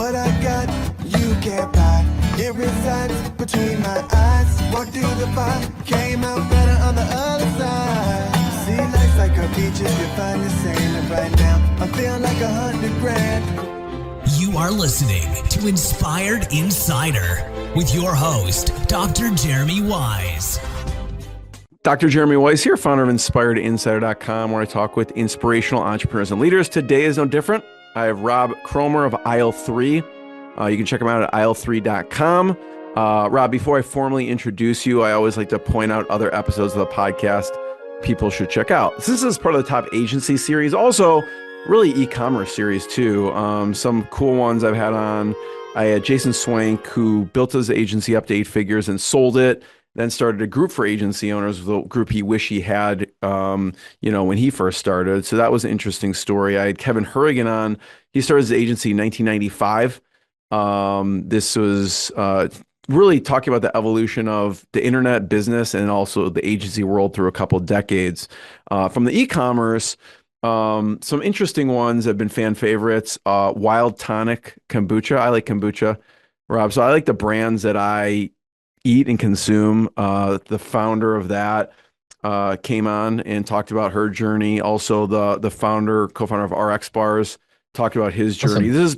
What I got, you can't buy. It resides between my eyes. Walked through the fire, came out better on the other side. See, life's like a beach if you find the sand. And right now, I'm feeling like 100 grand. You are listening to Inspired Insider with your host, Dr. Jeremy Wise. Dr. Jeremy Wise here, founder of InspiredInsider.com, where I talk with inspirational entrepreneurs and leaders. Today is no different. I have Rob Cromer of Aisle3. You can check him out at Aisle3.com. Rob, before I formally introduce you, I always like to point out other episodes of the podcast people should check out. This is part of the top agency series, also really e-commerce series too. Some cool ones I've had on. I had Jason Swank, who built his agency up to 8 figures and sold it, then started a group for agency owners, the group he wished he had, when he first started. So that was an interesting story. I had Kevin Hurrigan on. He started his agency in 1995. This was really talking about the evolution of the internet business and also the agency world through a couple of decades. From the e-commerce, some interesting ones have been fan favorites. Wild Tonic Kombucha. I like kombucha, Rob. So I like the brands that I eat and consume. The founder of that came on and talked about her journey. Also, the co-founder of RX Bars talked about his journey. Awesome. This is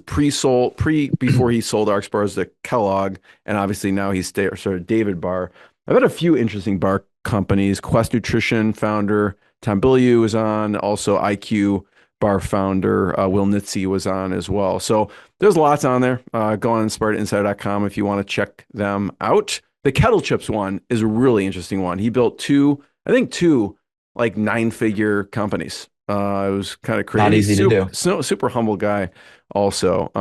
before he sold RX Bars to Kellogg, and obviously now he's started David Bar. I've had a few interesting bar companies. Quest Nutrition founder Tom Bilyeu was on. Also, IQ Bar founder Will Nitze was on as well. So there's lots on there. Go on InspiredInsider.com if you want to check them out. The Kettle Chips one is a really interesting one. He built two like 9-figure companies. It was kind of crazy. Not easy to do. Super humble guy also.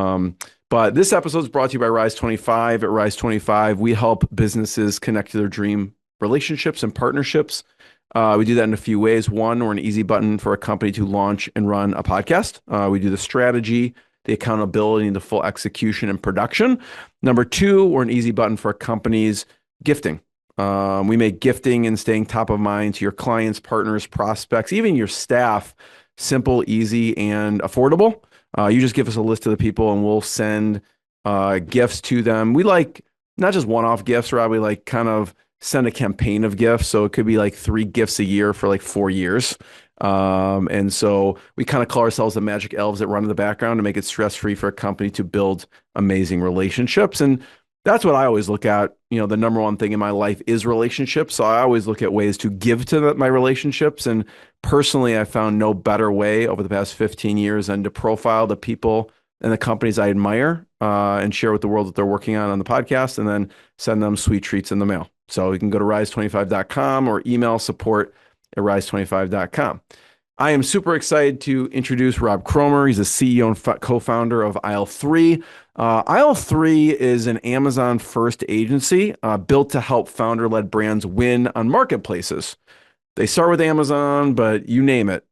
But this episode is brought to you by Rise25. At Rise25, we help businesses connect to their dream relationships and partnerships. We do that in a few ways. One, we're an easy button for a company to launch and run a podcast. We do the strategy, the accountability, and the full execution and production. Number 2, we're an easy button for companies gifting. We make gifting and staying top of mind to your clients, partners, prospects, even your staff, simple, easy, and affordable. You just give us a list of the people and we'll send gifts to them. We like not just one-off gifts, Rob. We like kind of send a campaign of gifts. So it could be like 3 gifts a year for like 4 years. And so we kind of call ourselves the magic elves that run in the background to make it stress-free for a company to build amazing relationships. And that's what I always look at. The number one thing in my life is relationships. So I always look at ways to give to my relationships. And personally, I found no better way over the past 15 years than to profile the people and the companies I admire and share with the world what they're working on the podcast, and then send them sweet treats in the mail. So you can go to rise25.com or email support@rise25.com. I am super excited to introduce Rob Cromer. He's the CEO and co-founder of Aisle3. Aisle3 is an Amazon-first agency built to help founder-led brands win on marketplaces. They start with Amazon, but you name it,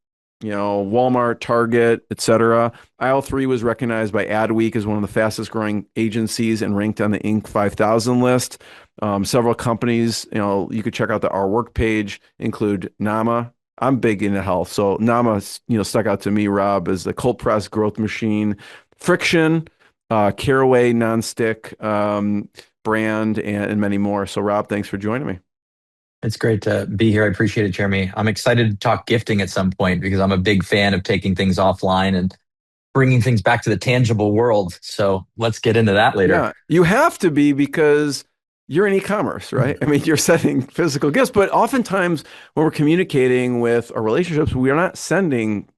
Walmart, Target, etc. Aisle3 was recognized by Adweek as one of the fastest-growing agencies and ranked on the Inc. 5000 list. Several companies, you could check out our work page, include Nama. I'm big into health, so Nama, stuck out to me, Rob, as the cold press growth machine, Friction, Caraway nonstick brand, and many more. So, Rob, thanks for joining me. It's great to be here. I appreciate it, Jeremy. I'm excited to talk gifting at some point because I'm a big fan of taking things offline and bringing things back to the tangible world. So let's get into that later. Yeah, you have to be, because you're in e-commerce, right? I mean, you're sending physical gifts, but oftentimes when we're communicating with our relationships, we are not sending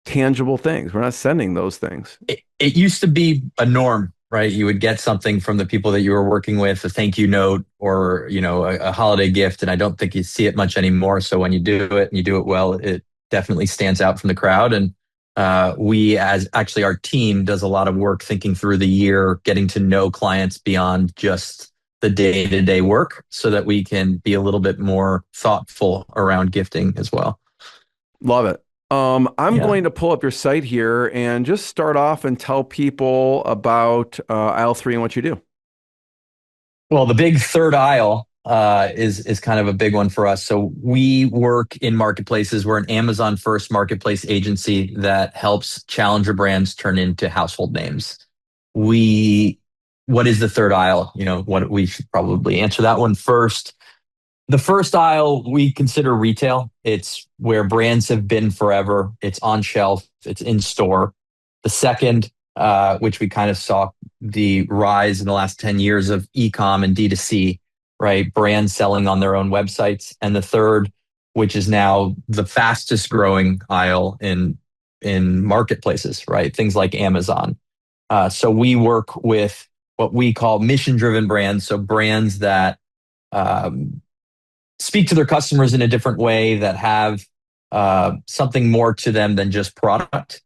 tangible things. We're not sending those things. It used to be a norm, right? You would get something from the people that you were working with, a thank you note or, a holiday gift. And I don't think you see it much anymore. So when you do it and you do it well, it definitely stands out from the crowd. And our team does a lot of work thinking through the year, getting to know clients beyond just the day-to-day work so that we can be a little bit more thoughtful around gifting as well. Love it. I'm going to pull up your site here and just start off and tell people about Aisle3 and what you do. Well, the big third aisle is kind of a big one for us. So we work in marketplaces. We're an Amazon first marketplace agency that helps challenger brands turn into household names. what is the third aisle? What we should probably answer that one first. The first aisle we consider retail. It's where brands have been forever. It's on shelf. It's in store. The second, which we kind of saw the rise in the last 10 years of e-com and D2C, right? Brands selling on their own websites. And the third, which is now the fastest growing aisle in marketplaces, right? Things like Amazon. So we work with what we call mission-driven brands. So brands that speak to their customers in a different way, that have something more to them than just product.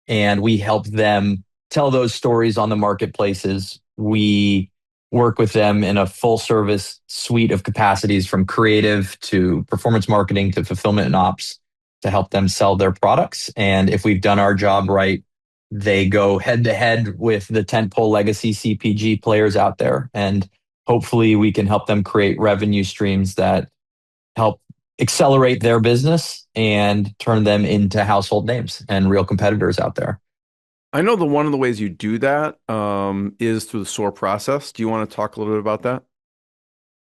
And we help them tell those stories on the marketplaces. We work with them in a full service suite of capacities, from creative to performance marketing to fulfillment and ops, to help them sell their products. And if we've done our job right, they go head to head with the tentpole legacy CPG players out there. And hopefully we can help them create revenue streams that help accelerate their business and turn them into household names and real competitors out there. I know one of the ways you do that is through the SOAR process. Do you want to talk a little bit about that?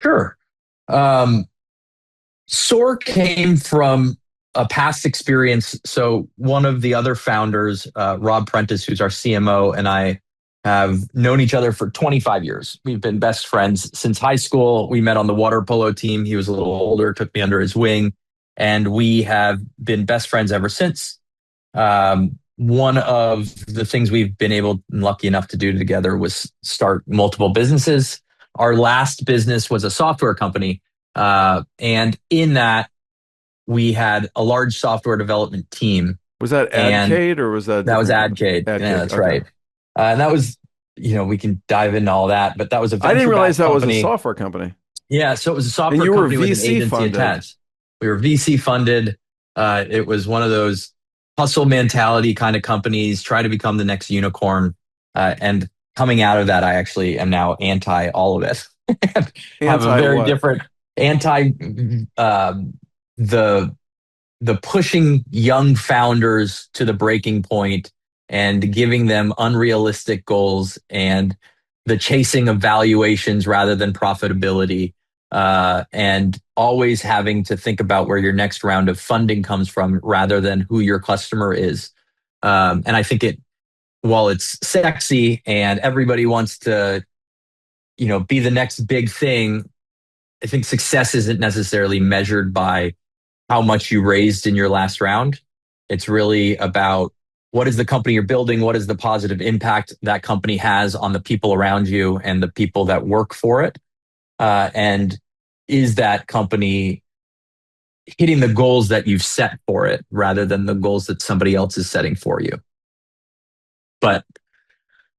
Sure. SOAR came from a past experience. So one of the other founders, Rob Prentice, who's our CMO, and I have known each other for 25 years. We've been best friends since high school. We met on the water polo team. He was a little older, took me under his wing, and we have been best friends ever since. One of the things we've been able and lucky enough to do together was start multiple businesses. Our last business was a software company. And in that, we had a large software development team. Was that Adcade or was that? That was Adcade. Yeah, that's okay. Right. And that was, we can dive into all that, but that was a venture. I didn't realize that company. Was a software company. Yeah, so it was a software company with an agency attached. We were VC funded. It was one of those hustle mentality kind of companies, try to become the next unicorn. And coming out of that, I actually am now anti all of it. Have a very different anti the pushing young founders to the breaking point and giving them unrealistic goals and the chasing of valuations rather than profitability, and always having to think about where your next round of funding comes from rather than who your customer is. And I think while it's sexy and everybody wants to, be the next big thing, I think success isn't necessarily measured by how much you raised in your last round. It's really about what is the company you're building, what is the positive impact that company has on the people around you and the people that work for it, and is that company hitting the goals that you've set for it rather than the goals that somebody else is setting for you. But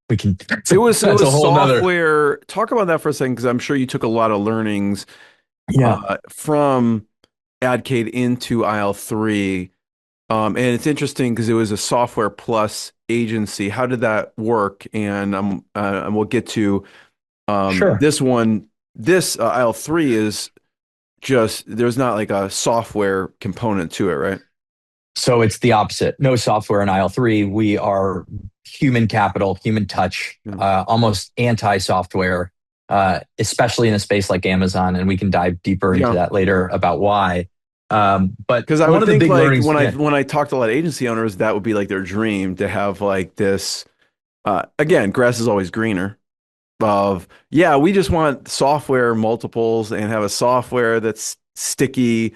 we can. It was software. Talk about that for a second, because I'm sure you took a lot of learnings from Adcade into Aisle3. And it's interesting because it was a software plus agency. How did that work? And we'll get to sure. This one. This Aisle3 is just, there's not like a software component to it, right? So it's the opposite. No software in Aisle3. We are human capital, human touch, almost anti-software, especially in a space like Amazon. And we can dive deeper into that later about why. But because I would think like when I talk to a lot of agency owners, that would be like their dream to have like this. Again, grass is always greener. We just want software multiples and have a software that's sticky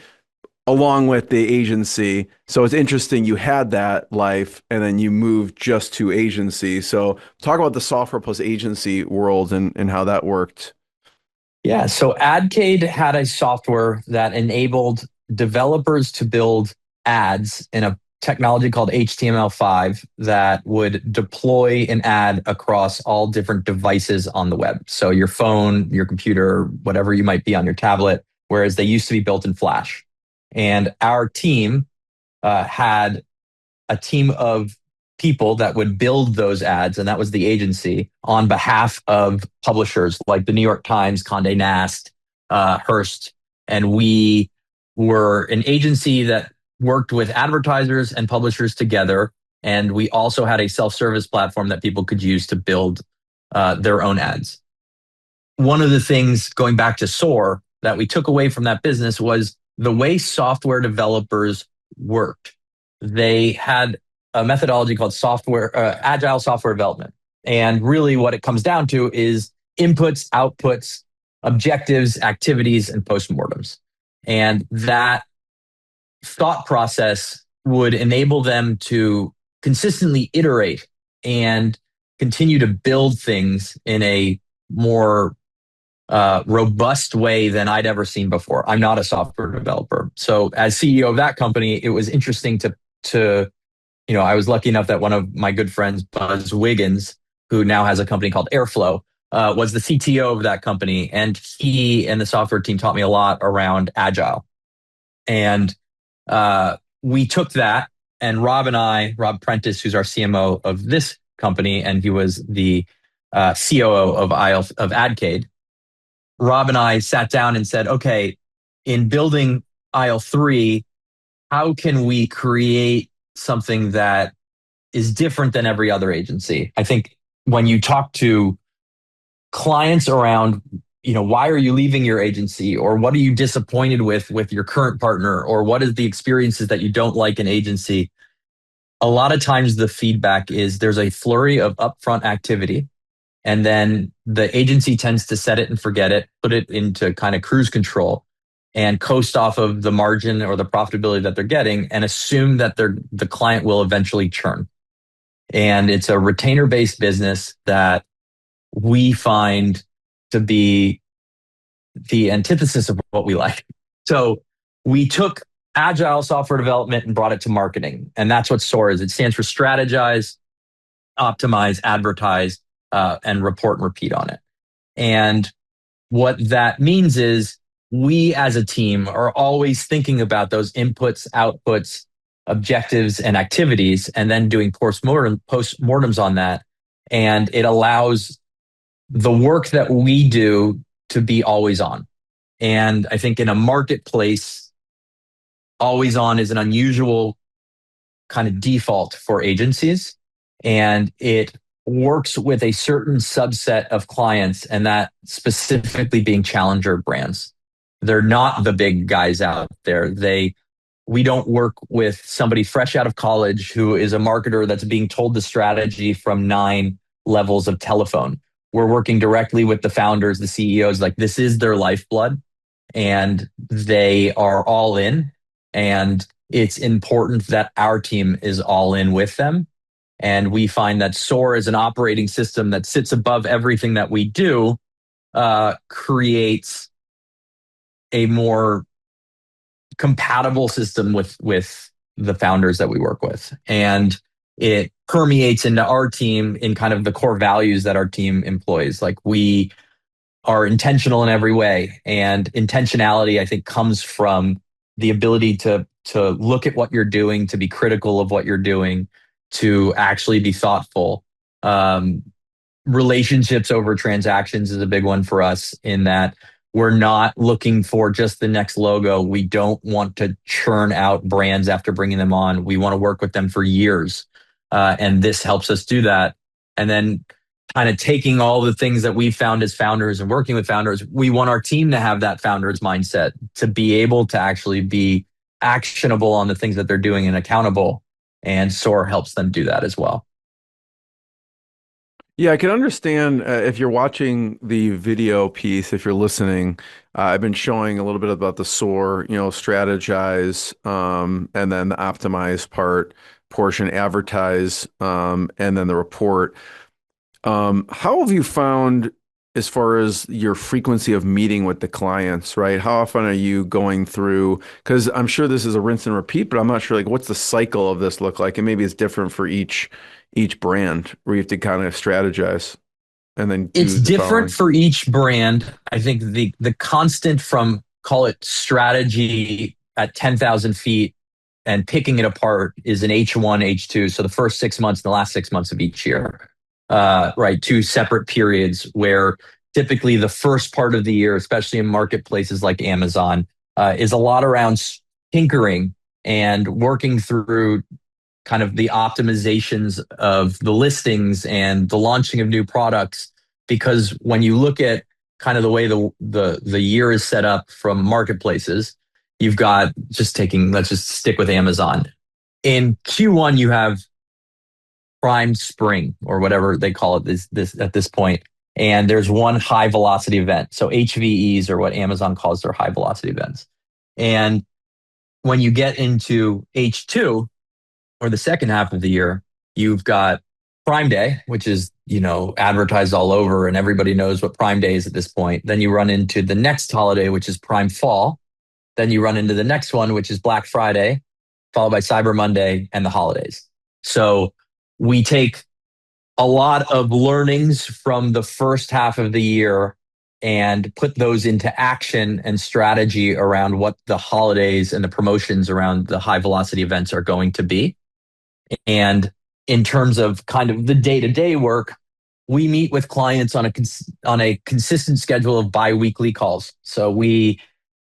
along with the agency. So it's interesting you had that life and then you moved just to agency. So talk about the software plus agency world and how that worked. Yeah, so Adcade had a software that enabled developers to build ads in a technology called HTML5 that would deploy an ad across all different devices on the web. So your phone, your computer, whatever you might be on your tablet, whereas they used to be built in Flash. And our team had a team of people that would build those ads, and that was the agency, on behalf of publishers like the New York Times, Condé Nast, Hearst. And we were an agency that worked with advertisers and publishers together And we also had a self-service platform that people could use to build their own ads. One of the things, going back to SOAR, that we took away from that business was the way software developers worked. They had a methodology called agile software development. And really what it comes down to is inputs, outputs, objectives, activities, and postmortems. And that thought process would enable them to consistently iterate and continue to build things in a more robust way than I'd ever seen before. I'm not a software developer. So as CEO of that company, it was interesting to I was lucky enough that one of my good friends, Buzz Wiggins, who now has a company called Airflow, was the CTO of that company. And he and the software team taught me a lot around Agile. And we took that, and Rob Prentice, who's our CMO of this company, and he was the COO of Adcade. Rob and I sat down and said, okay, in building Aisle3, how can we create something that is different than every other agency? I think when you talk to clients around, why are you leaving your agency, or what are you disappointed with your current partner, or what is the experiences that you don't like in agency? A lot of times the feedback is there's a flurry of upfront activity, and then the agency tends to set it and forget it, put it into kind of cruise control, and coast off of the margin or the profitability that they're getting, and assume that the client will eventually churn. And it's a retainer-based business that we find to be the antithesis of what we like. So we took agile software development and brought it to marketing. And that's what SOAR is. It stands for strategize, optimize, advertise, and report and repeat on it. And what that means is we as a team are always thinking about those inputs, outputs, objectives, and activities, and then doing postmortems on that. And it allows the work that we do to be always on. And I think in a marketplace, always on is an unusual kind of default for agencies. And it works with a certain subset of clients, and that specifically being challenger brands. They're not the big guys out there. We don't work with somebody fresh out of college who is a marketer that's being told the strategy from 9 levels of telephone. We're working directly with the founders, the CEOs, like this is their lifeblood, and they are all in. And it's important that our team is all in with them. And we find that SOAR is an operating system that sits above everything that we do, creates a more compatible system with the founders that we work with. And it permeates into our team in kind of the core values that our team employs. Like we are intentional in every way. And intentionality, I think, comes from the ability to look at what you're doing, to be critical of what you're doing, to actually be thoughtful. Relationships over transactions is a big one for us, in that we're not looking for just the next logo. We don't want to churn out brands after bringing them on. We want to work with them for years. And this helps us do that. And then kind of taking all the things that we've found as founders and working with founders, we want our team to have that founders mindset, to be able to actually be actionable on the things that they're doing and accountable. And SOAR helps them do that as well. Yeah, I can understand if you're watching the video piece, if you're listening, I've been showing a little bit about the SOAR, strategize, and then the optimize portion, advertise, and then the report. How have you found, as far as your frequency of meeting with the clients, right? How often are you going through, because I'm sure this is a rinse and repeat, but I'm not sure, like, what's the cycle of this look like? And maybe it's different for each brand, where you have to kind of strategize and then it's different for each brand. I think the constant from, call it strategy at 10,000 feet and picking it apart, is an H1, H2. So the first 6 months and the last 6 months of each year, right? 2 separate periods, where typically the first part of the year, especially in marketplaces like Amazon, is a lot around tinkering and working through kind of the optimizations of the listings and the launching of new products. Because when you look at kind of the way the year is set up from marketplaces, you've got let's just stick with Amazon. In Q1, you have Prime Spring or whatever they call it this at this point, and there's one high velocity event. So HVEs are what Amazon calls their high velocity events. And when you get into H2 or the second half of the year, you've got Prime Day, which is, advertised all over and everybody knows what Prime Day is at this point. Then you run into the next holiday, which is Prime Fall. Then you run into the next one, which is Black Friday, followed by Cyber Monday and the holidays. So we take a lot of learnings from the first half of the year and put those into action and strategy around what the holidays and the promotions around the high velocity events are going to be. And in terms of kind of the day-to-day work, we meet with clients on a consistent schedule of biweekly calls. So we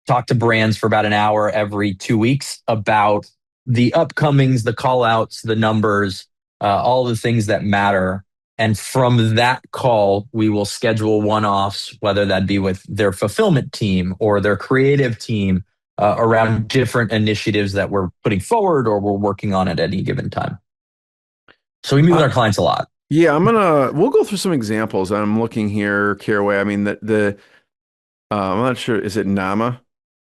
talk to brands for about an hour every 2 weeks about the upcomings, the call outs, the numbers, all the things that matter. And from that call, we will schedule one-offs, whether that be with their fulfillment team or their creative team, around different initiatives that we're putting forward or we're working on at any given time. So we meet with our clients a lot. Yeah, we'll go through some examples. I'm looking here, Caraway. I mean, I'm not sure, is it Nama?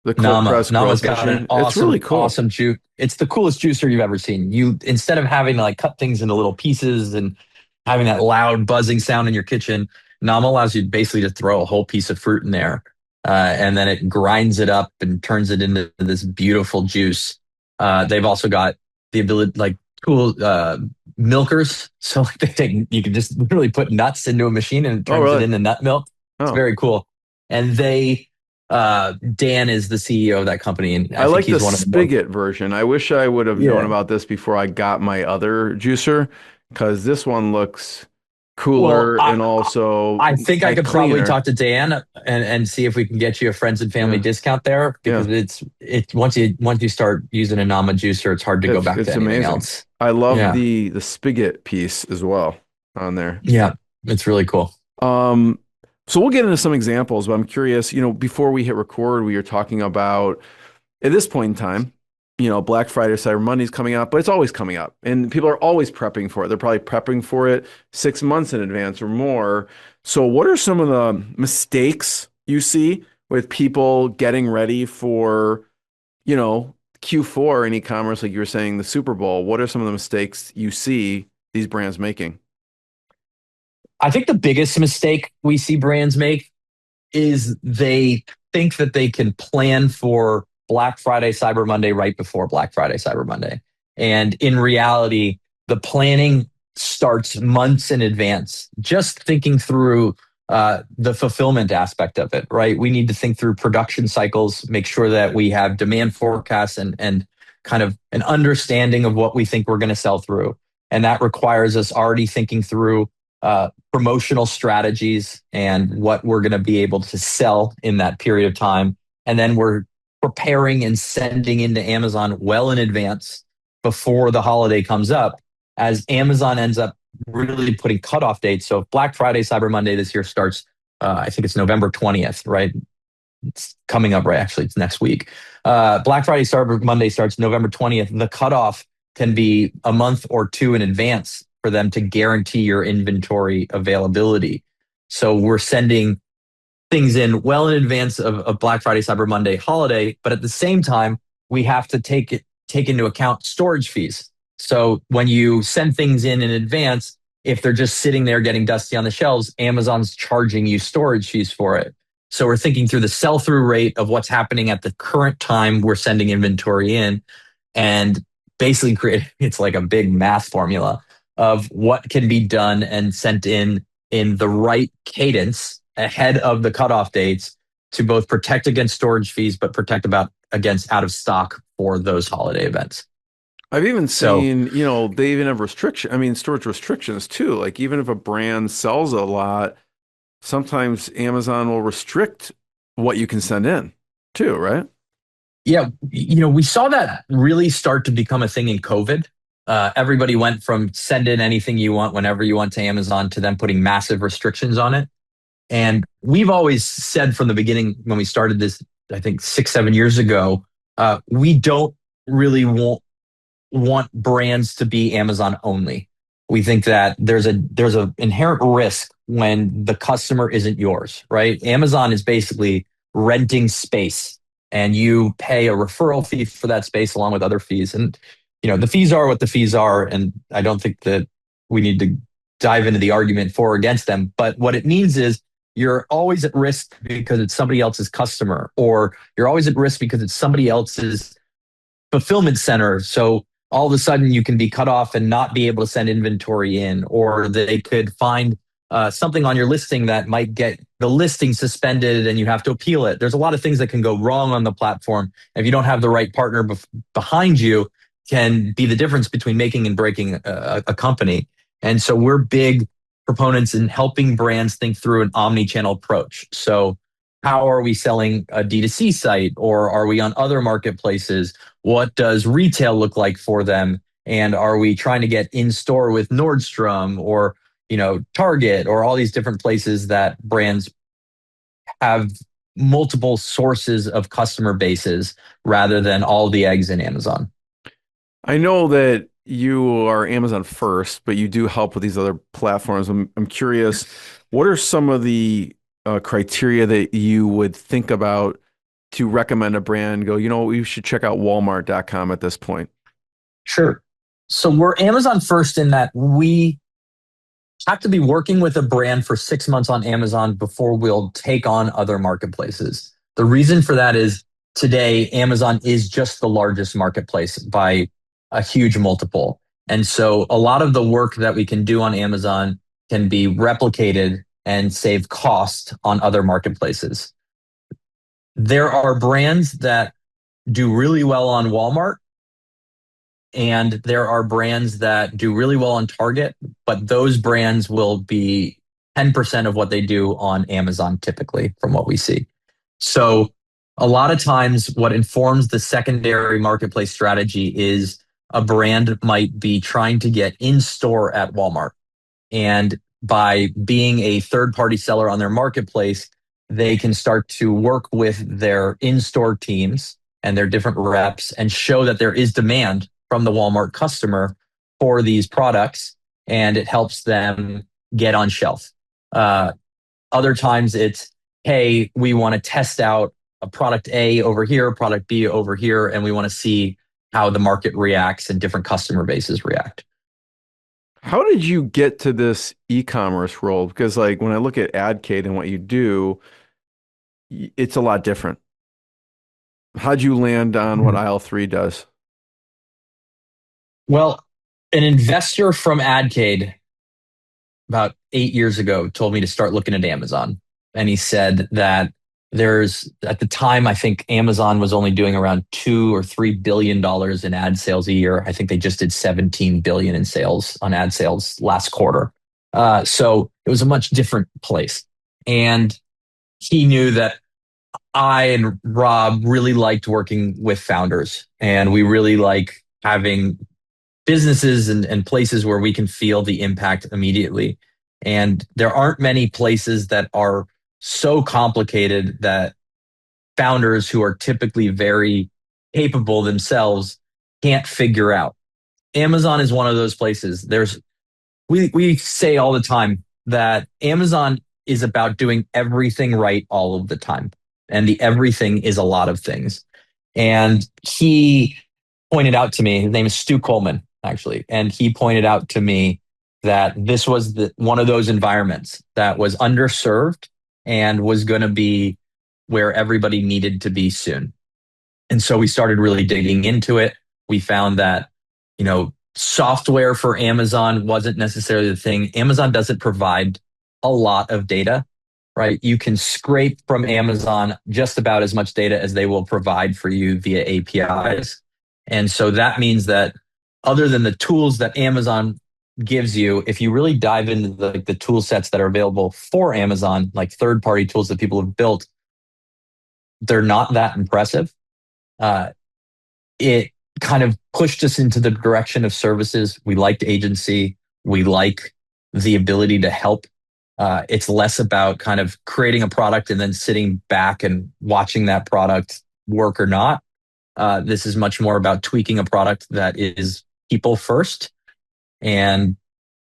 The cold press Nama's growth got an machine. awesome, It's really cool. awesome juice. It's the coolest juicer you've ever seen. Instead of having to cut things into little pieces and having that loud buzzing sound in your kitchen, Nama allows you basically to throw a whole piece of fruit in there. And then it grinds it up and turns it into this beautiful juice. They've also got the ability, cool milkers. So you can just literally put nuts into a machine and it turns it into nut milk. It's very cool. And Dan is the CEO of that company, and I think like he's the one of the spigot version. I wish I would have known about this before I got my other juicer, because this one looks cooler and also I think I could cleaner. probably talk to Dan and see if we can get you a friends and family discount there, because it's once you start using a Nama juicer, it's hard to go back to anything else. I love the spigot piece as well on there. Yeah, it's really cool. So we'll get into some examples, but I'm curious, before we hit record, we were talking about, at this point in time, Black Friday, Cyber Monday's coming up, but it's always coming up and people are always prepping for it. They're probably prepping for it 6 months in advance or more. So what are some of the mistakes you see with people getting ready for, Q4 in e-commerce, like you were saying, the Super Bowl? What are some of the mistakes you see these brands making? I think the biggest mistake we see brands make is they think that they can plan for Black Friday, Cyber Monday right before Black Friday, Cyber Monday. And in reality, the planning starts months in advance, just thinking through the fulfillment aspect of it, right? We need to think through production cycles, make sure that we have demand forecasts and kind of an understanding of what we think we're going to sell through. And that requires us already thinking through promotional strategies and what we're going to be able to sell in that period of time. And then we're preparing and sending into Amazon well in advance before the holiday comes up, as Amazon ends up really putting cutoff dates. So if Black Friday, Cyber Monday this year starts, I think it's November 20th, right? It's coming up, right? Actually, it's next week. Black Friday, Cyber Monday starts November 20th. The cutoff can be a month or two in advance for them to guarantee your inventory availability. So we're sending things in well in advance of Black Friday, Cyber Monday holiday, but at the same time, we have to take into account storage fees. So when you send things in advance, if they're just sitting there getting dusty on the shelves, Amazon's charging you storage fees for it. So we're thinking through the sell-through rate of what's happening at the current time we're sending inventory in, and basically it's like a big math formula of what can be done and sent in the right cadence ahead of the cutoff dates to both protect against storage fees, but protect against out of stock for those holiday events. I've even seen, they even have storage restrictions too. Like even if a brand sells a lot, sometimes Amazon will restrict what you can send in too, right? Yeah. We saw that really start to become a thing in COVID. Everybody went from send in anything you want whenever you want to Amazon to them putting massive restrictions on it. And we've always said from the beginning when we started this, I think 6, 7 years ago, we don't really want brands to be Amazon only. We think that there's a inherent risk when the customer isn't yours, right? Amazon is basically renting space, and you pay a referral fee for that space along with other fees. And the fees are what the fees are, and I don't think that we need to dive into the argument for or against them. But what it means is you're always at risk because it's somebody else's customer, or you're always at risk because it's somebody else's fulfillment center. So all of a sudden you can be cut off and not be able to send inventory in, or they could find something on your listing that might get the listing suspended and you have to appeal it. There's a lot of things that can go wrong on the platform. If you don't have the right partner behind you, can be the difference between making and breaking a company. And so we're big proponents in helping brands think through an omni-channel approach. So how are we selling a D2C site, or are we on other marketplaces? What does retail look like for them? And are we trying to get in store with Nordstrom or Target, or all these different places that brands have multiple sources of customer bases rather than all the eggs in Amazon? I know that you are Amazon first, but you do help with these other platforms. I'm curious, what are some of the criteria that you would think about to recommend a brand? Go, we should check out Walmart.com at this point. Sure. So we're Amazon first in that we have to be working with a brand for 6 months on Amazon before we'll take on other marketplaces. The reason for that is today, Amazon is just the largest marketplace by a huge multiple. And so a lot of the work that we can do on Amazon can be replicated and save cost on other marketplaces. There are brands that do really well on Walmart, and there are brands that do really well on Target, but those brands will be 10% of what they do on Amazon typically, from what we see. So a lot of times what informs the secondary marketplace strategy is a brand might be trying to get in store at Walmart. And by being a third-party seller on their marketplace, they can start to work with their in-store teams and their different reps and show that there is demand from the Walmart customer for these products, and it helps them get on shelf. Other times it's, hey, we want to test out a product A over here, product B over here, and we want to see how the market reacts and different customer bases react. How did you get to this e-commerce role? Because when I look at Adcade and what you do, it's a lot different. How'd you land on what Aisle3 does? Well, an investor from Adcade about 8 years ago told me to start looking at Amazon. And he said that at the time, I think Amazon was only doing around $2 or $3 billion in ad sales a year. I think they just did 17 billion in sales on ad sales last quarter. So it was a much different place. And he knew that I and Rob really liked working with founders, and we really like having businesses and places where we can feel the impact immediately. And there aren't many places that are so complicated that founders who are typically very capable themselves can't figure out. Amazon is one of those places. We say all the time that Amazon is about doing everything right all of the time. And the everything is a lot of things. And he pointed out to me, his name is Stu Coleman, actually, and he pointed out to me that this was one of those environments that was underserved and was going to be where everybody needed to be soon. And so we started really digging into it. We found that, software for Amazon wasn't necessarily the thing. Amazon doesn't provide a lot of data, right? You can scrape from Amazon just about as much data as they will provide for you via APIs. And so that means that other than the tools that Amazon gives you, if you really dive into the tool sets that are available for Amazon, like third-party tools that people have built, they're not that impressive. It kind of pushed us into the direction of services. We liked agency. We like the ability to help. It's less about kind of creating a product and then sitting back and watching that product work or not. This is much more about tweaking a product that is people first, and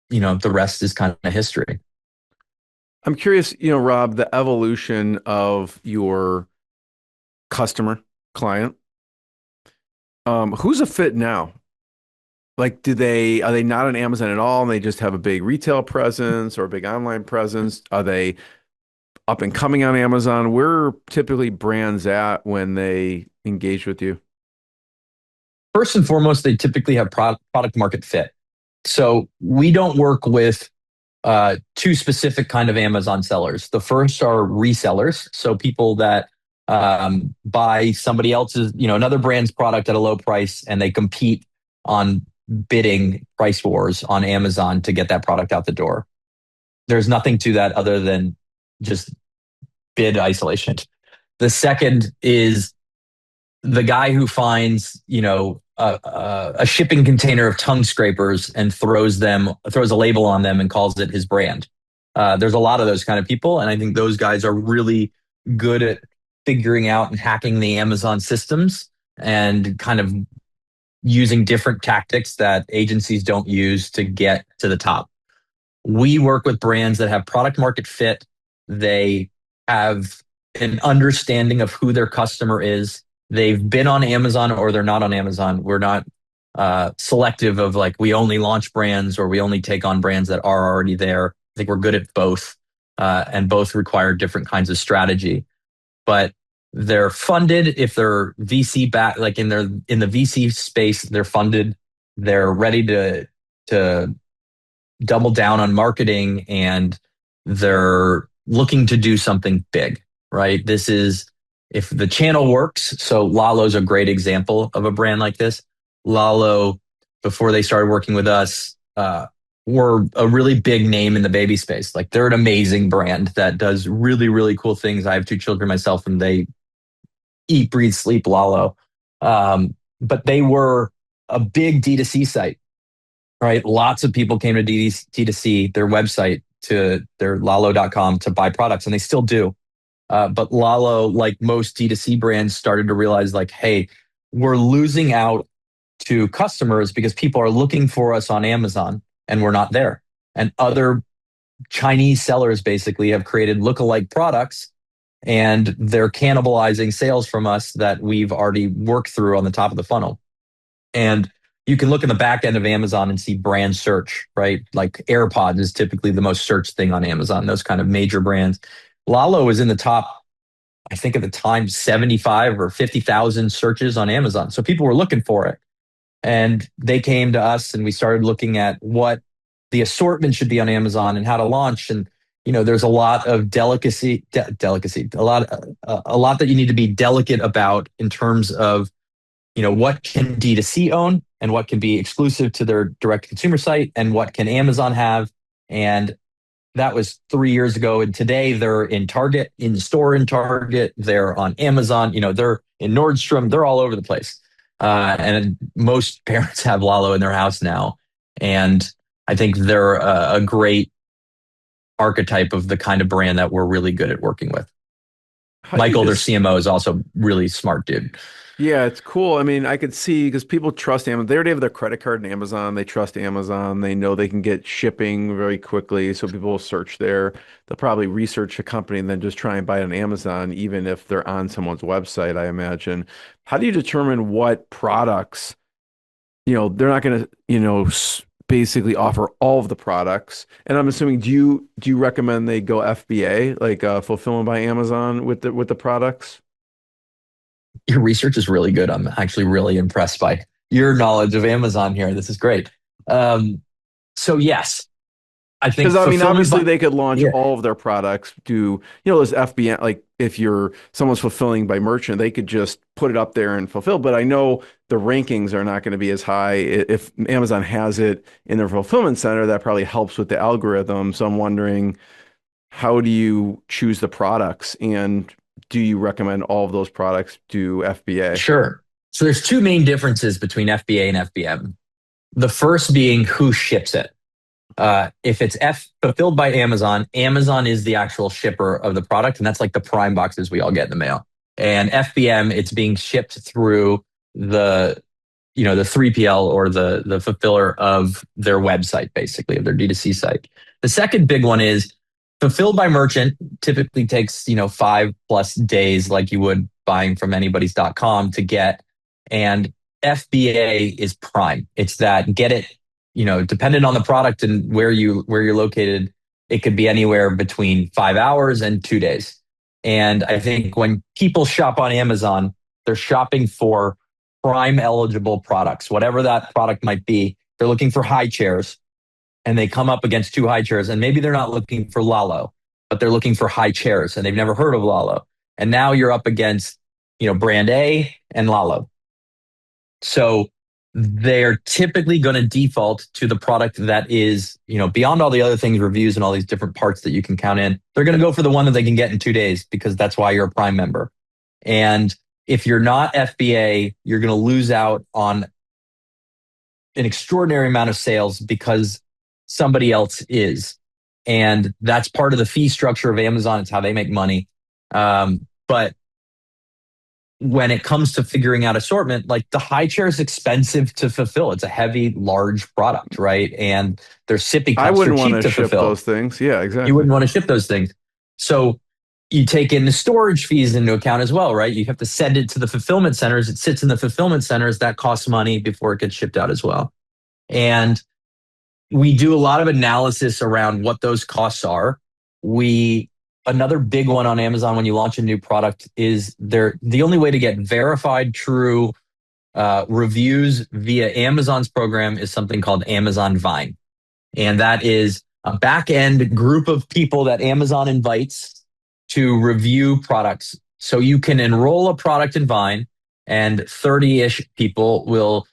the rest is kind of history. I'm curious, Rob, the evolution of your customer client. Who's a fit now? Like, are they not on Amazon at all and they just have a big retail presence or a big online presence? Are they up and coming on Amazon? Where are typically brands at when they engage with you? First and foremost, they typically have product market fit. So we don't work with two specific kind of Amazon sellers. The first are resellers, so people that buy somebody else's, another brand's product at a low price, and they compete on bidding price wars on Amazon to get that product out the door. There's nothing to that other than just bid isolation. The second is the guy who finds, a shipping container of tongue scrapers and throws a label on them and calls it his brand. There's a lot of those kind of people, and I think those guys are really good at figuring out and hacking the Amazon systems and kind of using different tactics that agencies don't use to get to the top. We work with brands that have product market fit. They have an understanding of who their customer is. They've been on Amazon or they're not on Amazon. We're not selective of like we only launch brands or we only take on brands that are already there. I think we're good at both, and both require different kinds of strategy. But they're funded if they're VC back, like in the VC space, they're funded. They're ready to double down on marketing, and they're looking to do something big, right? This is if the channel works. So Lalo's a great example of a brand like this. Lalo, before they started working with us, were a really big name in the baby space. Like they're an amazing brand that does really, really cool things. I have two children myself, and they eat, breathe, sleep Lalo. But they were a big D2C site, right? Lots of people came to D2C, their website, to their lalo.com to buy products, and they still do. But Lalo, like most D2C brands, started to realize like, hey, we're losing out to customers because people are looking for us on Amazon and we're not there. And other Chinese sellers basically have created lookalike products, and they're cannibalizing sales from us that we've already worked through on the top of the funnel. And you can look in the back end of Amazon and see brand search, right? Like AirPods is typically the most searched thing on Amazon, those kind of major brands. Lalo was in the top, I think at the time, 75 or 50,000 searches on Amazon. So people were looking for it. And they came to us and we started looking at what the assortment should be on Amazon and how to launch. And, there's a lot of delicacy, a lot that you need to be delicate about in terms of, what can D2C own and what can be exclusive to their direct consumer site and what can Amazon have. And that was 3 years ago. And today they're in Target, in store in Target. They're on Amazon. They're in Nordstrom. They're all over the place. And most parents have Lalo in their house now. And I think they're a great archetype of the kind of brand that we're really good at working with. Michael, their CMO, is also really smart dude. Yeah, it's cool. I mean, I could see because people trust Amazon. They already have their credit card in Amazon. They trust Amazon. They know they can get shipping very quickly. So people will search there. They'll probably research a company and then just try and buy it on Amazon, even if they're on someone's website, I imagine. How do you determine what products, they're not going to, basically offer all of the products. And I'm assuming, do you recommend they go FBA, like fulfillment by Amazon with the products? Your research is really good. I'm actually really impressed by your knowledge of Amazon here. This is great. So yes, I think because I mean, obviously they could launch all of their products to, those FBA, like if someone's fulfilling by merchant, they could just put it up there and fulfill. But I know the rankings are not going to be as high. If Amazon has it in their fulfillment center, that probably helps with the algorithm. So I'm wondering, how do you choose the products, and do you recommend all of those products to FBA? Sure. So there's two main differences between FBA and FBM. The first being who ships it. If it's fulfilled by Amazon, Amazon is the actual shipper of the product, and that's like the Prime boxes we all get in the mail. And FBM, it's being shipped through the the 3PL or the fulfiller of their website, basically, of their D2C site. The second big one is fulfilled by merchant, typically takes 5+ days, like you would buying from anybody's.com to get. And FBA is Prime. It's that get it, dependent on the product and where you're located, it could be anywhere between 5 hours and 2 days. And I think when people shop on Amazon, they're shopping for Prime eligible products, whatever that product might be. They're looking for high chairs, and they come up against two high chairs, and maybe they're not looking for Lalo, but they're looking for high chairs, and they've never heard of Lalo. And now you're up against, brand A and Lalo. So they're typically going to default to the product that is, beyond all the other things, reviews and all these different parts that you can count in. They're going to go for the one that they can get in 2 days because that's why you're a Prime member. And if you're not FBA, you're going to lose out on an extraordinary amount of sales because somebody else is. And that's part of the fee structure of Amazon. It's how they make money. But when it comes to figuring out assortment, like the high chair is expensive to fulfill. It's a heavy, large product, right? And their sippy cups are cheap to ship fulfill. those things. Yeah, exactly. You wouldn't want to ship those things. So you take in the storage fees into account as well, right? You have to send it to the fulfillment centers. It sits in the fulfillment centers. That costs money before it gets shipped out as well. And we do a lot of analysis around what those costs are. Another big one on Amazon when you launch a new product is the only way to get verified true reviews via Amazon's program is something called Amazon Vine. And that is a back-end group of people that Amazon invites to review products. So you can enroll a product in Vine, and 30-ish people will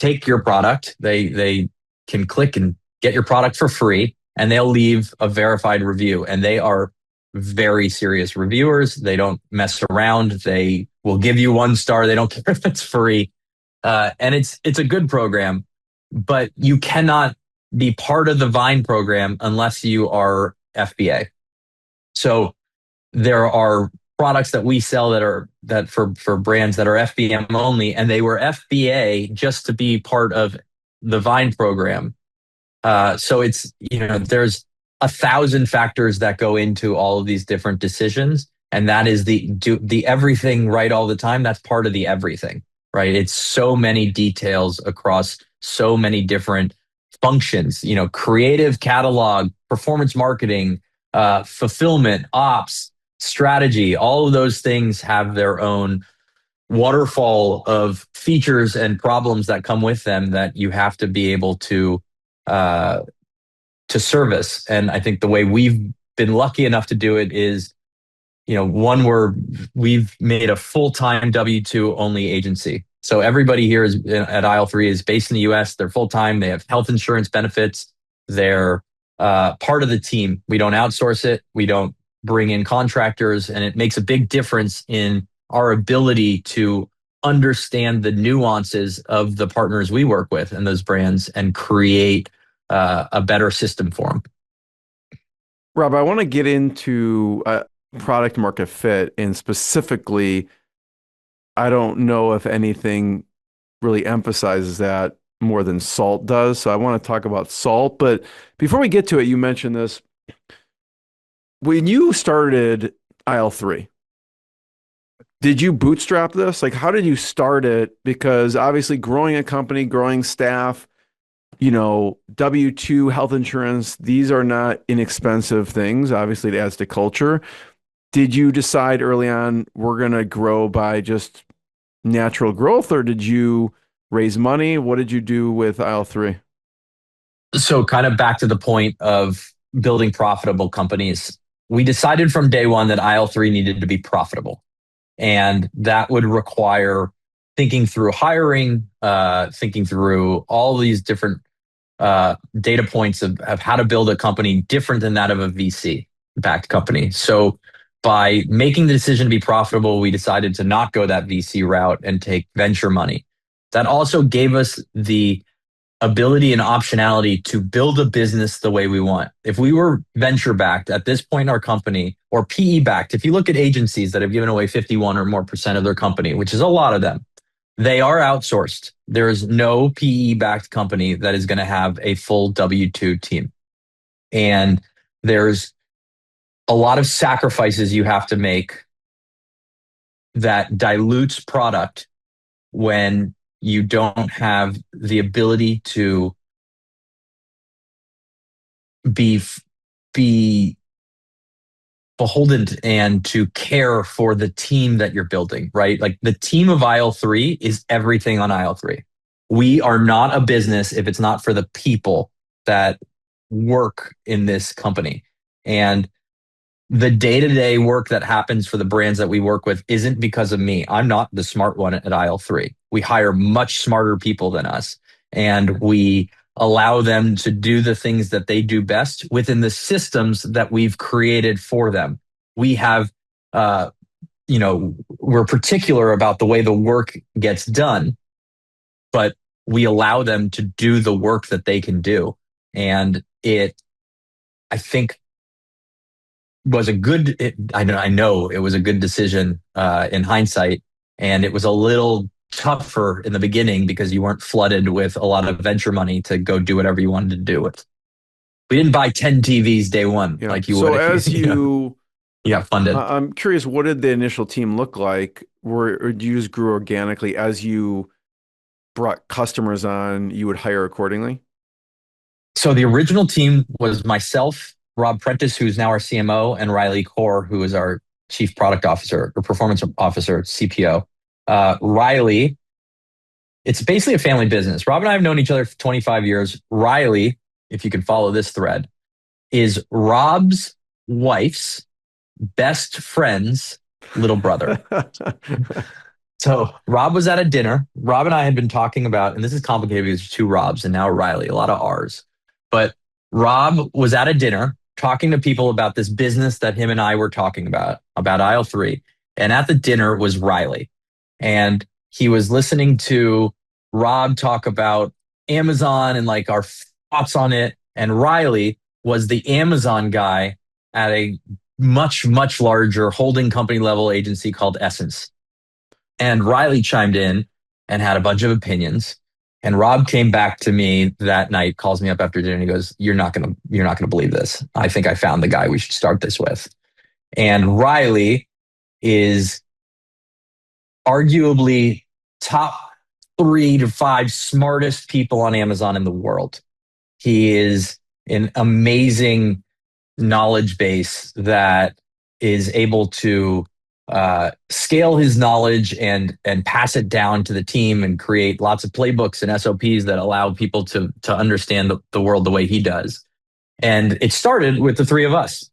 take your product. They can click and get your product for free, and they'll leave a verified review. And they are very serious reviewers. They don't mess around. They will give you 1 star. They don't care if it's free. And it's a good program, but you cannot be part of the Vine program unless you are FBA. So there are products that we sell that for brands that are FBM only, and they were FBA just to be part of the Vine program. So it's, there's 1,000 factors that go into all of these different decisions. And that is the everything right all the time. That's part of the everything, right? It's so many details across so many different functions, creative, catalog, performance marketing, fulfillment, ops, strategy. All of those things have their own waterfall of features and problems that come with them that you have to be able to service. And I think the way we've been lucky enough to do it is, we've made a full-time W-2 only agency. So everybody here at Aisle3 is based in the US. They're full-time. They have health insurance benefits. They're part of the team. We don't outsource it. We don't bring in contractors. And it makes a big difference in our ability to understand the nuances of the partners we work with and those brands and create a better system for them. Rob, I want to get into product market fit, and specifically, I don't know if anything really emphasizes that more than Salt does. So I want to talk about Salt. But before we get to it, you mentioned this. When you started Aisle3, did you bootstrap this? Like, how did you start it? Because obviously growing a company, growing staff, W-2, health insurance, these are not inexpensive things. Obviously, it adds to culture. Did you decide early on we're going to grow by just natural growth, or did you raise money? What did you do with Aisle3? So kind of back to the point of building profitable companies. We decided from day one that Aisle3 needed to be profitable. And that would require thinking through hiring, thinking through all these different data points of how to build a company different than that of a VC-backed company. So by making the decision to be profitable, we decided to not go that VC route and take venture money. That also gave us the ability and optionality to build a business the way we want. If we were venture backed at this point in our company, or PE backed, if you look at agencies that have given away 51 or more % of their company, which is a lot of them, they are outsourced. There is no PE backed company that is going to have a full W-2 team. And there's a lot of sacrifices you have to make that dilutes product when you don't have the ability to be beholden and to care for the team that you're building, right? Like the team of Aisle3 is everything on Aisle3. We are not a business if it's not for the people that work in this company. And the day-to-day work that happens for the brands that we work with isn't because of me. I'm not the smart one at Aisle3. We hire much smarter people than us, and we allow them to do the things that they do best within the systems that we've created for them. We have, we're particular about the way the work gets done, but we allow them to do the work that they can do. And I think, I know it was a good decision in hindsight, and it was a little tougher in the beginning because you weren't flooded with a lot of venture money to go do whatever you wanted to do with. We didn't buy 10 TVs day one like you would. So as you got funded. I'm curious, what did the initial team look like? Or you just grew organically as you brought customers on, you would hire accordingly? So the original team was myself, Rob Prentice, who's now our CMO, and Riley Core, who is our Chief Product Officer or Performance Officer, CPO. Riley, it's basically a family business. Rob and I have known each other for 25 years. Riley, if you can follow this thread, is Rob's wife's best friend's little brother. So Rob was at a dinner. Rob and I had been talking about, and this is complicated because there's two Robs and now Riley, a lot of R's. But Rob was at a dinner talking to people about this business that him and I were talking about Aisle3. And at the dinner was Riley. And he was listening to Rob talk about Amazon and like our thoughts on it. And Riley was the Amazon guy at a much, much larger holding company level agency called Essence. And Riley chimed in and had a bunch of opinions. And Rob came back to me that night, calls me up after dinner, and he goes, You're not gonna believe this. I think I found the guy we should start this with. And Riley is arguably top 3 to 5 smartest people on Amazon in the world. He is an amazing knowledge base that is able to scale his knowledge and pass it down to the team and create lots of playbooks and SOPs that allow people to understand the world the way he does. And it started with the 3 of us.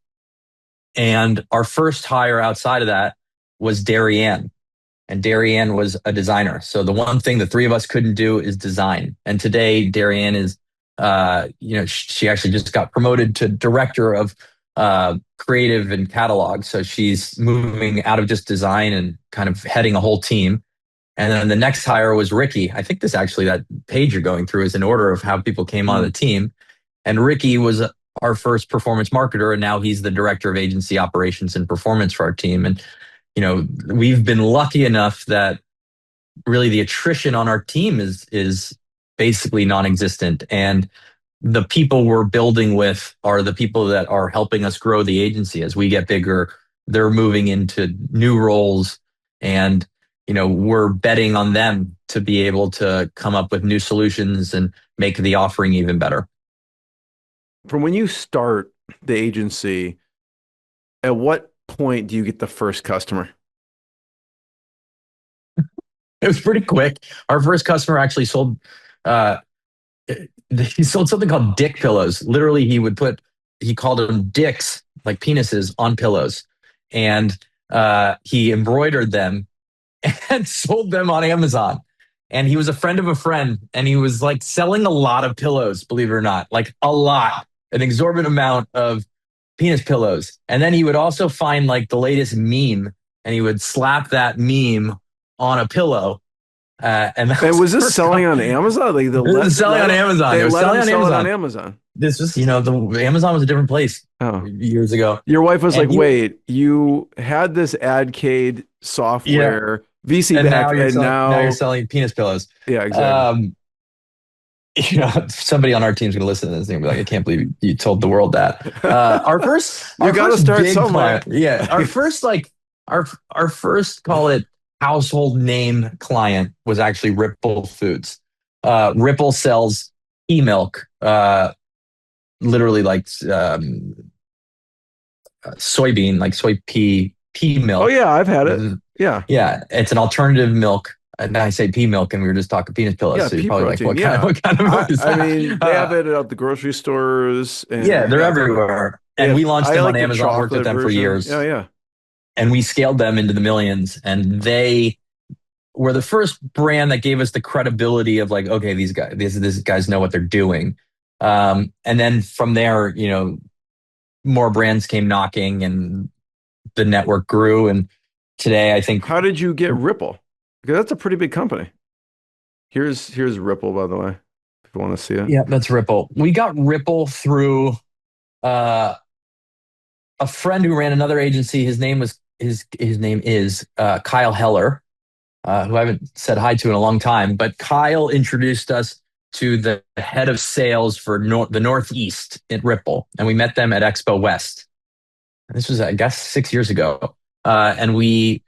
And our first hire outside of that was Darianne. And Darianne was a designer. So the one thing the 3 of us couldn't do is design. And today Darianne is, she actually just got promoted to director of creative and catalog. So she's moving out of just design and kind of heading a whole team. And then the next hire was Ricky. I think that page you're going through is in order of how people came on the team. And Ricky was our first performance marketer. And now he's the director of agency operations and performance for our team. And, we've been lucky enough that really the attrition on our team is basically non-existent. And the people we're building with are the people that are helping us grow the agency. As we get bigger, they're moving into new roles, and we're betting on them to be able to come up with new solutions and make the offering even better. From when you start the agency, at what point do you get the first customer? It was pretty quick. Our first customer actually sold he sold something called dick pillows. Literally, he called them dicks, like penises, on pillows. And he embroidered them and sold them on Amazon. And he was a friend of a friend. And he was like selling a lot of pillows, believe it or not, like a lot, an exorbitant amount of penis pillows. And then he would also find like the latest meme, and he would slap that meme on a pillow. And was this selling on Amazon? Like it was selling on Amazon. They It was let selling him on sell it Amazon. on Amazon. This was, the Amazon was a different place years ago. Your wife was And like, wait, you had this Adcade software, VC and back, now you're selling penis pillows. Yeah, exactly. Somebody on our team's going to listen to this and be like, I can't bbelieve you told the world that. Our first, you got to start somewhere. Client, our first, our first, call it household name client was actually Ripple Foods. Ripple sells e-milk, literally like soybean, like soy pea milk. Oh yeah, I've had it. Yeah, it's an alternative milk. And I say pea milk, and we were just talking penis pillows. Yeah, so you're pea probably protein. Like, what kind of milk is that? I mean, they have it at the grocery stores. And, they're everywhere. And we launched them on Amazon, worked with them for years. Yeah. And we scaled them into the millions. And they were the first brand that gave us the credibility of like, okay, these guys know what they're doing. And then from there, more brands came knocking, and the network grew. And today, I think. How did you get Ripple? Because that's a pretty big company. Here's Ripple, by the way, if you want to see it. Yeah, that's Ripple. We got Ripple through a friend who ran another agency. His name is Kyle Heller, who I haven't said hi to in a long time. But Kyle introduced us to the head of sales for the Northeast at Ripple, and we met them at Expo West. This was, I guess, 6 years ago, and we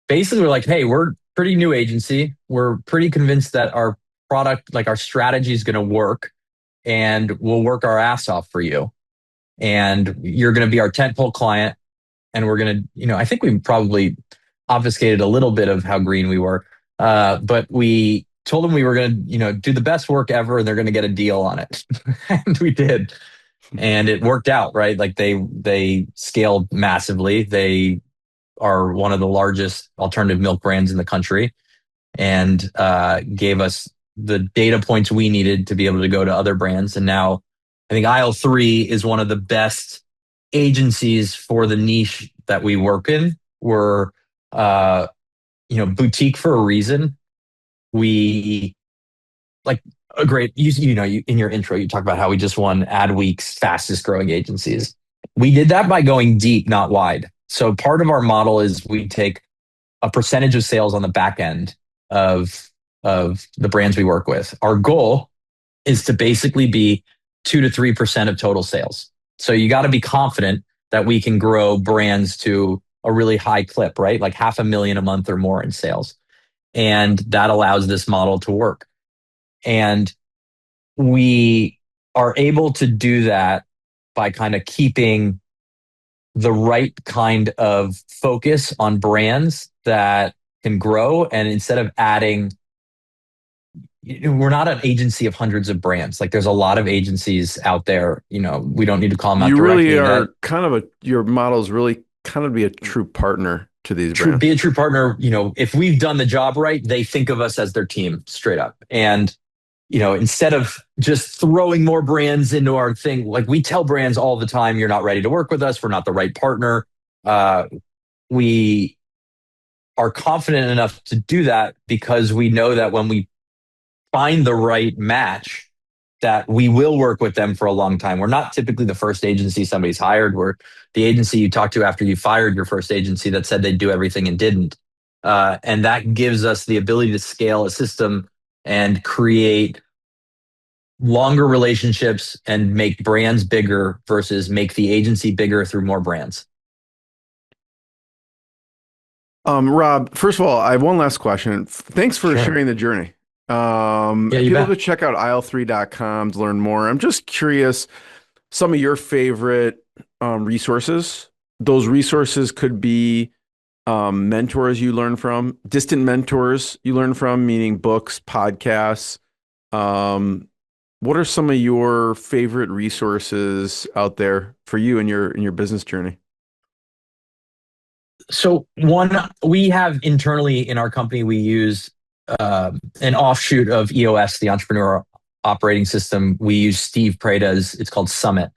basically were like, "Hey, we're pretty new agency. We're pretty convinced that our product, like our strategy, is going to work, and we'll work our ass off for you. And you're going to be our tentpole client. And we're going to, I think we probably obfuscated a little bit of how green we were. But we told them we were going to, do the best work ever, and they're going to get a deal on it." And we did. And it worked out, right? Like they scaled massively. They are one of the largest alternative milk brands in the country, and gave us the data points we needed to be able to go to other brands. And now I think Aisle3 is one of the best agencies for the niche that we work in. We're, boutique for a reason. We like a great, in your intro, you talk about how we just won Adweek's fastest growing agencies. We did that by going deep, not wide. So part of our model is we take a percentage of sales on the back end of the brands we work with. Our goal is to basically be 2 to 3% of total sales. So you got to be confident that we can grow brands to a really high clip, right? Like $500,000 a month or more in sales. And that allows this model to work. And we are able to do that by kind of keeping the right kind of focus on brands that can grow. And instead of adding, we're not an agency of hundreds of brands. Like there's a lot of agencies out there, we don't need to call them out directly. You really are your model is really kind of be a true partner to these brands. Be a true partner. If we've done the job right, they think of us as their team straight up. And instead of just throwing more brands into our thing, like we tell brands all the time, you're not ready to work with us. We're not the right partner. We are confident enough to do that because we know that when we find the right match, that we will work with them for a long time. We're not typically the first agency somebody's hired. We're the agency you talk to after you fired your first agency that said they'd do everything and didn't. And that gives us the ability to scale a system and create longer relationships and make brands bigger versus make the agency bigger through more brands. Rob, first of all, I have one last question. Thanks for sharing the journey. People to check out Aisle3.com to learn more. I'm just curious, some of your favorite resources. Those resources could be mentors you learn from, distant mentors you learn from, meaning books, podcasts. What are some of your favorite resources out there for you in your business journey? So one, we have internally in our company, we use an offshoot of EOS, the Entrepreneur Operating System. We use Steve Prada's, it's called Summit.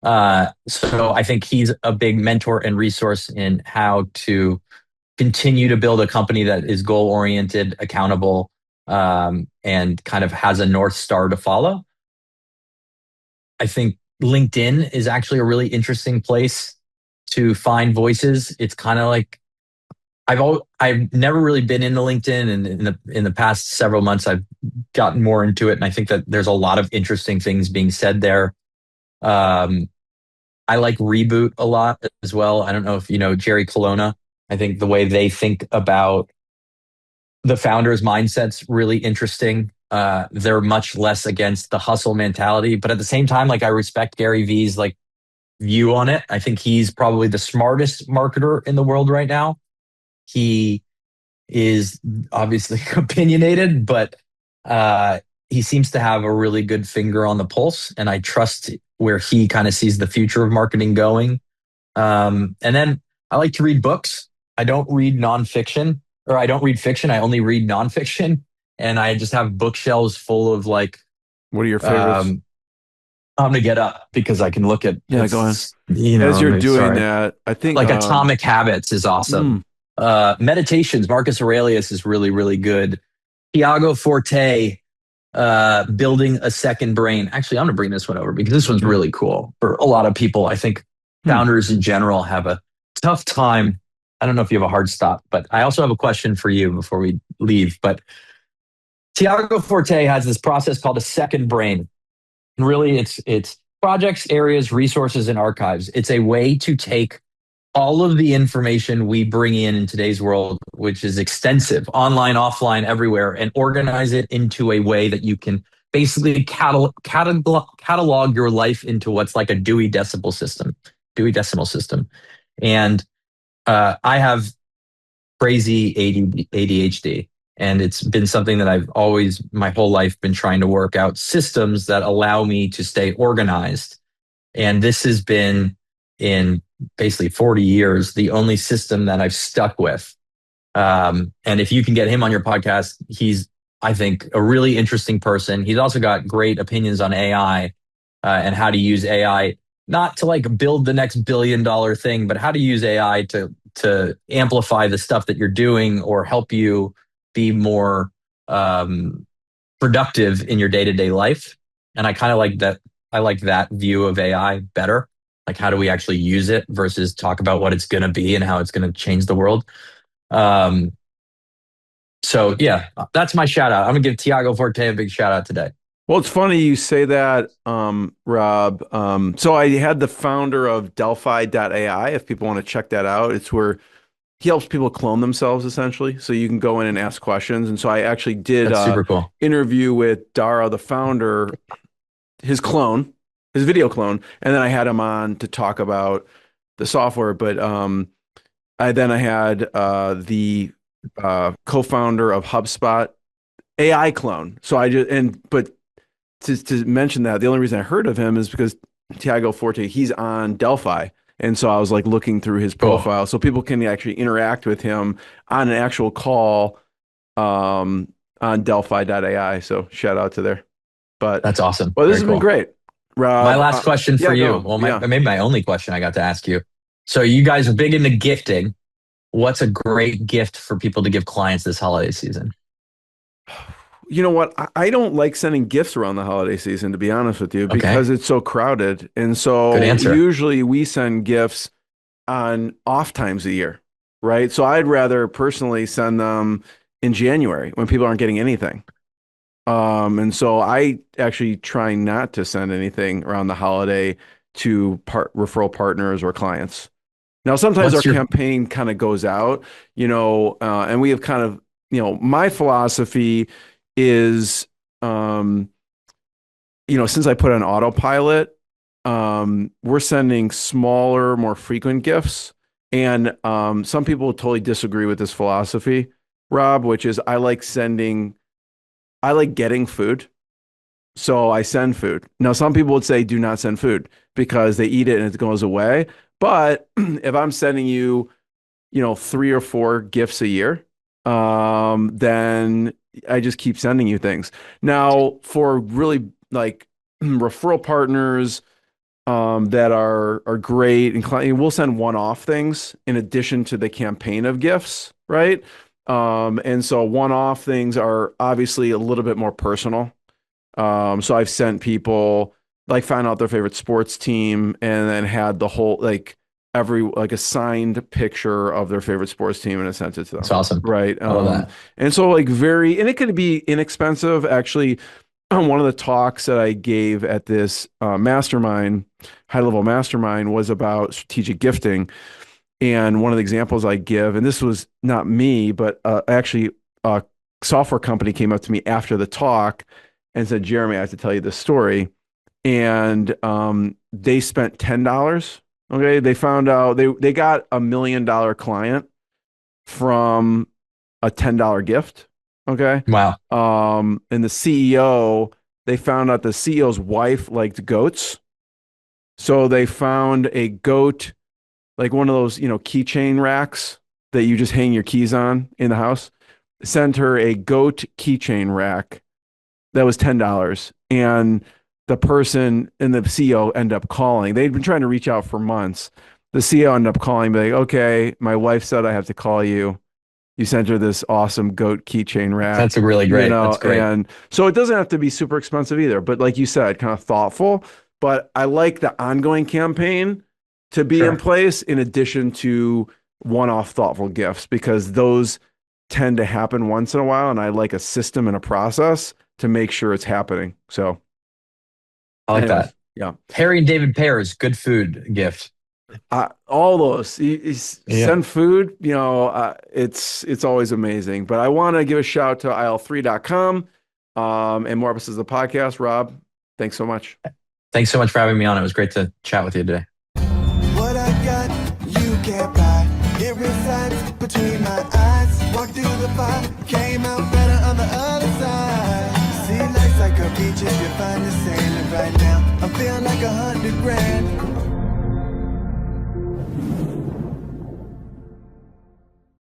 So I think he's a big mentor and resource in how to continue to build a company that is goal oriented, accountable, and kind of has a North Star to follow. I think LinkedIn is actually a really interesting place to find voices. It's kind of like I've never really been into LinkedIn, and in the past several months I've gotten more into it, and I think that there's a lot of interesting things being said there. Um, I like Reboot a lot as well. I don't know if you know Jerry Colonna. I think the way they think about the founders' mindset's really interesting. They're much less against the hustle mentality, but at the same time, like I respect Gary Vee's like view on it. I think he's probably the smartest marketer in the world right now. He is obviously opinionated, but he seems to have a really good finger on the pulse, and I trust where he kind of sees the future of marketing going. And then I like to read books. I don't read nonfiction, or I don't read fiction. I only read nonfiction, and I just have bookshelves full of like. What are your favorites? I'm gonna get up because I can look at. Yeah, go on. You know, As you're doing sorry. that, I think Like Atomic Habits is awesome. Meditations, Marcus Aurelius is really, really good. Tiago Forte, Building a Second Brain. Actually, I'm going to bring this one over because this one's really cool for a lot of people. I think founders in general have a tough time. I don't know if you have a hard stop, but I also have a question for you before we leave. But Tiago Forte has this process called a second brain. And really, it's projects, areas, resources, and archives. It's a way to take all of the information we bring in today's world, which is extensive, online, offline, everywhere, and organize it into a way that you can basically catalog your life into what's like a Dewey Decimal System. And I have crazy ADHD, and it's been something that I've always, my whole life, been trying to work out systems that allow me to stay organized. And this has been in basically 40 years, the only system that I've stuck with. And if you can get him on your podcast, he's, I think, a really interesting person. He's also got great opinions on AI and how to use AI, not to like build the next $1 billion thing, but how to use AI to amplify the stuff that you're doing or help you be more productive in your day-to-day life. And I kind of like that. I like that view of AI better. Like, how do we actually use it versus talk about what it's going to be and how it's going to change the world? So yeah, that's my shout out. I'm gonna give Tiago Forte a big shout out today. Well, it's funny you say that, Rob. So I had the founder of Delphi.ai, if people want to check that out. It's where he helps people clone themselves, essentially. So you can go in and ask questions. And so I actually did That's super cool. interview with Dara, the founder, his clone, his video clone, and then I had him on to talk about the software. But I had the co-founder of HubSpot, AI clone. So but to mention that, the only reason I heard of him is because Tiago Forte, he's on Delphi. And so I was like looking through his profile, so people can actually interact with him on an actual call on Delphi.ai. So shout out to there. But that's awesome. Well, this has been great, Rob. My last question for you. Well, maybe my only question I got to ask you. So you guys are big into gifting. What's a great gift for people to give clients this holiday season? You know what? I don't like sending gifts around the holiday season, to be honest with you, because it's so crowded. And so usually we send gifts on off times of the year, right? So I'd rather personally send them in January when people aren't getting anything. And so I actually try not to send anything around the holiday to referral partners or clients. Now, sometimes our campaign kind of goes out, and we have kind of, my philosophy is, since I put on autopilot, we're sending smaller, more frequent gifts. And some people totally disagree with this philosophy, Rob, which is I like getting food. So I send food. Now, some people would say do not send food because they eat it and it goes away. But if I'm sending you, 3 or 4 gifts a year, then I just keep sending you things. Now, for really like referral partners, that are great, and we'll send one-off things in addition to the campaign of gifts, right? And so one-off things are obviously a little bit more personal. So I've sent people like find out their favorite sports team and then had the whole a signed picture of their favorite sports team and I sent it to them. That's awesome. Right. I love that. And so and it could be inexpensive. Actually, one of the talks that I gave at this mastermind, high-level mastermind, was about strategic gifting. And one of the examples I give, and this was not me, but actually a software company came up to me after the talk and said, Jeremy, I have to tell you this story. And they spent $10. Okay. They found out they got $1 million client from a $10 gift. Okay. Wow. And the CEO, they found out the CEO's wife liked goats. So they found a goat, like one of those, keychain racks that you just hang your keys on in the house. Sent her a goat keychain rack that was $10. And the person and the CEO end up calling. They'd been trying to reach out for months. The CEO ended up calling, like, okay, my wife said I have to call you. You sent her this awesome goat keychain rack. That's a really great. That's great. And so it doesn't have to be super expensive either, but like you said, kind of thoughtful. But I like the ongoing campaign to be in place in addition to one-off thoughtful gifts, because those tend to happen once in a while. And I like a system and a process to make sure it's happening. So I like that. Yeah. Harry and David Pear's good food gift. All those send food, it's always amazing. But I want to give a shout out to Aisle3.com and more episodes of the podcast. Rob, thanks so much. Thanks so much for having me on. It was great to chat with you today. What I got, you can't buy. It resides between my eyes. Walked through the fire, came out better on the other side. See, life's like a beach if you find the sailing right now. I feel like $100 grand.